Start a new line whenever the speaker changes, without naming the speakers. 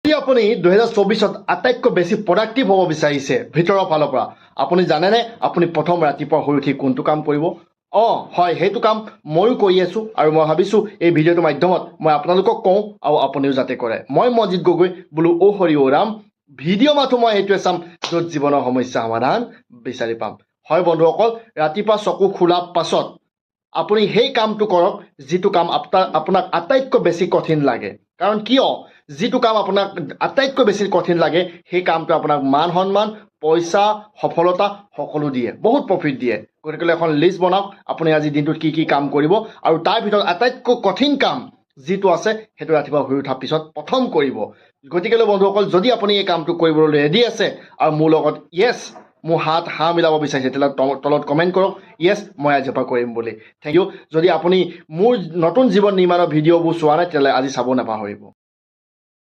যদি আপুনি 2024ত আটাইতকৈ বেছি প্ৰডাক্টিভ হ'ব বিচাৰিছে ভিতৰৰ ফালৰ পৰা, আপুনি জানেনে আপুনি প্ৰথম ৰাতিপুৱা শুই উঠি কোনটো কাম কৰিব? হয়, সেইটো কাম ময়ো কৰি আছোঁ আৰু মই ভাবিছোঁ এই ভিডিঅ'টোৰ মাধ্যমত মই আপোনালোকক কওঁ আৰু আপুনিও যাতে কৰে। মই মজিত গগৈ বোলো অ' হৰি অ' ৰাম, ভিডিঅ' মাথো মই সেইটোৱে চাম য'ত জীৱনৰ সমস্যা সমাধান বিচাৰি পাম। হয় বন্ধুসকল, ৰাতিপুৱা চকু খোলাৰ পাছত আপুনি সেই কামটো কৰক যিটো কাম আপোনাক আটাইতকৈ বেছি কঠিন লাগে। কাৰণ কিয়? যিটো কাম আপোনাক আটাইতকৈ বেছি কঠিন লাগে সেই কামটো আপোনাক মান সন্মান, পইচা, সফলতা সকলো দিয়ে, বহুত প্ৰফিট দিয়ে। গতিকে এখন লিষ্ট বনাওক আপুনি আজি দিনটোত কি কি কাম কৰিব আৰু তাৰ ভিতৰত আটাইতকৈ কঠিন কাম যিটো আছে সেইটো ৰাতিপুৱা শুই উঠাৰ পিছত প্ৰথম কৰিব। গতিকে বন্ধুসকল, যদি আপুনি এই কামটো কৰিবলৈ ৰেডি আছে আৰু মোৰ লগত য়েছ মোৰ হাত মিলাব বিচাৰিছে, তেতিয়াহ'লে তলত কমেণ্ট কৰক য়েছ মই আজিৰ পৰা কৰিম বুলি। Thank you. যদি আপুনি মোৰ নতুন জীৱন নিৰ্মাণৰ ভিডিঅ'বোৰ চোৱা নাই তেতিয়াহ'লে আজি চাব নাপাহৰিব।